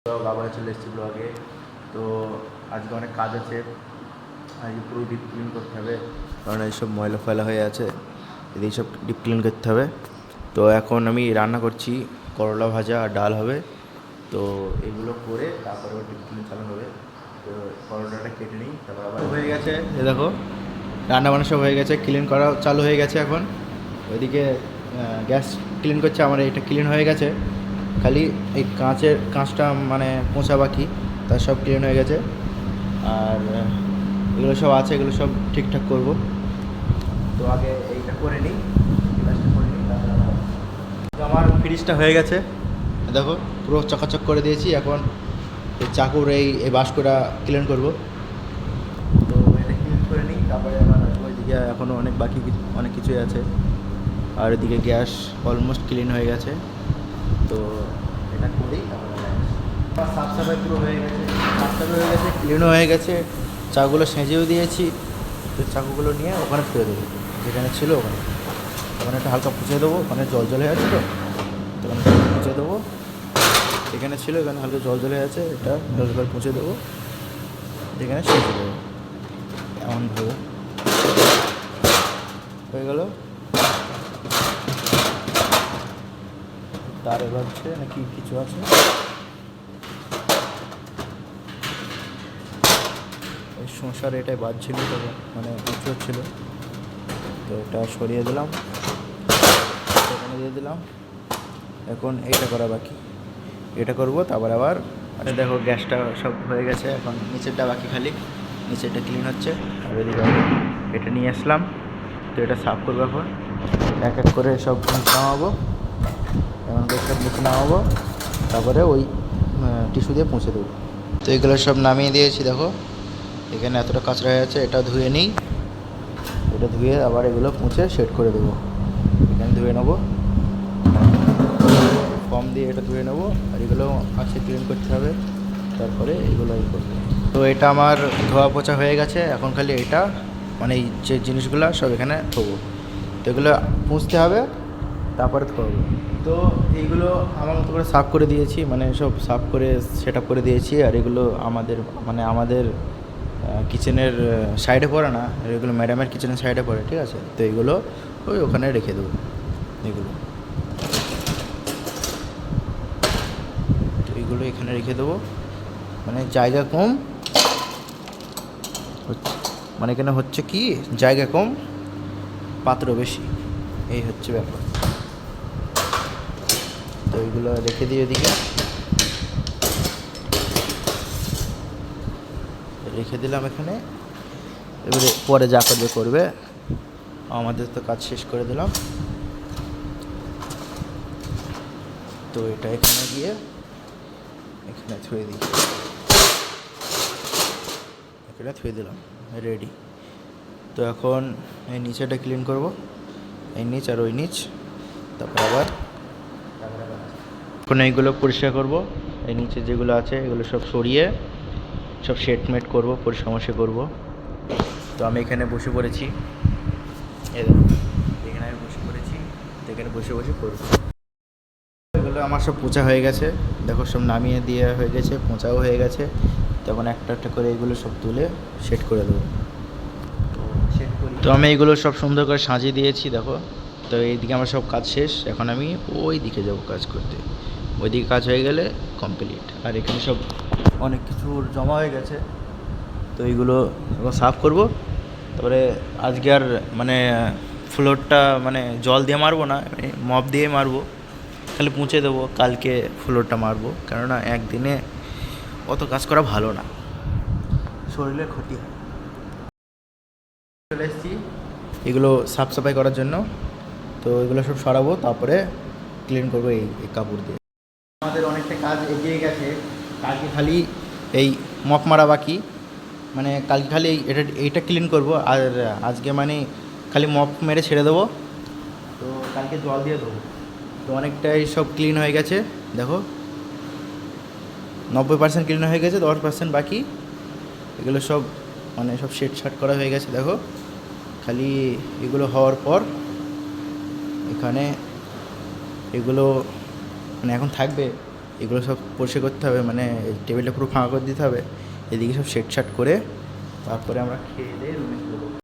তো আবার চলে এসেছি ব্লগে। তো আজকে অনেক কাজ আছে, আজকে পুরো ডিপ ক্লিন করতে হবে, কারণ এইসব ময়লা ফয়লা হয়ে আছে, এদিকে সব ডিপ ক্লিন করতে হবে। তো এখন আমি রান্না করছি, করলা ভাজা আর ডাল হবে। তো এগুলো করে তারপরে ডিপ ক্লিন চালু হবে। তো করলাটা কেটে নিই, তারপর আবার হয়ে গেছে। এ দেখো রান্না বান্না সব হয়ে গেছে, ক্লিন করা চালু হয়ে গেছে। এখন ওইদিকে গ্যাস ক্লিন করছে, আমার এটা ক্লিন হয়ে গেছে, খালি এই কাঁচটা মানে পোঁছা বাকি, তার সব ক্লিন হয়ে গেছে। আর এগুলো সব আছে, এগুলো সব ঠিকঠাক করব। তো আগে এইটা করে নিই, গ্লাসটা করে নিই, তারপরে তো আমার ফ্রিজটা হয়ে গেছে, দেখো পুরো চকাচক করে দিয়েছি। এখন এই চাকুর এই বাস্কটা ক্লিন করব। তো এটা ক্লিন করে নিই, তারপরে আমার ওইদিকে এখনও অনেক বাকি অনেক কিছুই আছে। আর এদিকে গ্যাস অলমোস্ট ক্লিন হয়ে গেছে। তো এটা করেই তারপরে সাফ সাফাই পুরো হয়ে গেছে, সাফ সাফাই হয়ে গেছে, ক্লিনও হয়ে গেছে, চাকুগুলো সেঁচেও দিয়েছি। তো চাকুগুলো নিয়ে ওখানে ফেলে দেবো, যেখানে ছিল ওখানে ওখানে একটা হালকা পুঁছে দেবো। ওখানে জল জল হয়ে আছে, তো ওখানে পুঁছে দেবো। এখানে ছিল, এখানে হালকা জল জল হয়ে আছে, এটা জল জল পুঁছে দেবো, যেখানে সেঁচে দেবো এমনভাবে। হয়ে গেল। তার এবার হচ্ছে নাকি কিছু আছে, এই সংসার এটাই বাজছিল, তবে মানে উঁচু হচ্ছিলো। তো এটা সরিয়ে দিলাম, এখানে দিয়ে দিলাম। এখন এইটা করা বাকি, এটা করব, তারপর আবার দেখো গ্যাসটা সব হয়ে গেছে। এখন নিচেরটা বাকি, খালি নিচেরটা ক্লিন হচ্ছে। আর এদিকে এটা নিয়ে আসলাম, তো এটা সাফ করবো। এখন এক এক করে সব নিচে নামাবো, এমন করে সব নিচে নামাবো, তারপরে ওই টিস্যু দিয়ে মুছে দেবো। তো এগুলো সব নামিয়ে দিয়েছি, দেখো এখানে এতটা কাঁচরা হয়ে আছে, এটা ধুয়ে নিই। এটা ধুয়ে আবার এগুলো মুছে সেট করে দেবো। এখানে ধুয়ে নেবো, ফর্ম দিয়ে এটা ধুয়ে নেবো। আর এগুলো আছে ক্লিন করতে হবে, তারপরে এগুলো করতে হবে। তো এটা আমার ধোয়া পোছা হয়ে গেছে, এখন খালি এটা মানে এই যে জিনিসগুলো সব এখানে থবো। তো এগুলো মুছতে হবে, তারপরে থবো। তো এইগুলো আমার মতো করে সাফ করে দিয়েছি, মানে সব সাফ করে সেট আপ করে দিয়েছি। আর এগুলো আমাদের কিচেনের সাইডে পড়ে না, এগুলো ম্যাডামের কিচেনের সাইডে পড়ে, ঠিক আছে। তো এইগুলো ওই ওখানে রেখে দেবো। এগুলো এইগুলো এখানে রেখে দেবো, মানে জায়গা কম মানে এখানে হচ্ছে কি, জায়গা কম পাত্র বেশি, এই হচ্ছে ব্যাপার। তো এইগুলো রেখে দিই এদিকে, রেখে দিলাম এখানে। এবারে পরে যা করবে করবে, আমাদের তো কাজ শেষ করে দিলাম। তো এটা এখানে গিয়ে এখানে থুয়ে দিই, এখানে থুয়ে দিলাম, রেডি। তো এখন এই নিচেটা ক্লিন করব, এই নিচ আর ওই নিচ, তারপর আবার এখন এইগুলো পরিষ্কার করব। এই নিচে যেগুলো আছে এগুলো সব সরিয়ে সব সেটমেট করব, পরিষ্কার করব। তো আমি এখানে বসে পড়েছি, এখানে আমি বসে পড়েছি, তো এখানে বসে বসে করব। এগুলো আমার সব পোঁছা হয়ে গেছে, দেখো সব নামিয়ে দেওয়া হয়ে গেছে, পোঁছাও হয়ে গেছে। তখন একটা একটা করে এগুলো সব তুলে সেট করে দেবো। তো আমি এইগুলো সব সুন্দর করে সাজিয়ে দিয়েছি, দেখো। তো এইদিকে আমার সব কাজ শেষ, এখন আমি ওই দিকে যাব কাজ করতে। ওইদিকে কাজ হয়ে গেলে কমপ্লিট। আর এখানে সব অনেক কিছু জমা হয়ে গেছে, তো এইগুলো এখন সাফ করব। তারপরে আজকে আর মানে ফ্লোরটা মানে জল দিয়ে মারবো না, মপ দিয়ে মারবো, খালি মুছে দেবো। কালকে ফ্লোরটা মারবো, কেননা একদিনে অত কাজ করা ভালো না, শরীরের ক্ষতি হয়। চলে এসেছি এগুলো সাফ সাফাই করার জন্য। তো এগুলো সব সরাবো, তারপরে ক্লিন করবো এই কাপড় দিয়ে। আমাদের অনেকটা কাজ এগিয়ে গেছে, কালকে খালি এই মপ মারা বাকি, মানে কালকে খালি এইটা ক্লিন করব। আর আজকে মানে খালি মপ মেরে ছেড়ে দেবো, তো কালকে জল দিয়ে দেবো। তো অনেকটাই সব ক্লিন হয়ে গেছে, দেখো 90% ক্লিন হয়ে গেছে, 10% বাকি। এগুলো সব মানে সব সেট শাট করা হয়ে গেছে, দেখো। খালি এগুলো হওয়ার পর এখানে এগুলো মানে এখন থাকবে এগুলো সব পরিষ্কার করতে হবে, মানে টেবিলটা পুরো ফাঁকা করে দিতে হবে। এদিকে সব সেট সাট করে তারপরে আমরা খেয়ে দিয়ে রুমে চলে যাবো।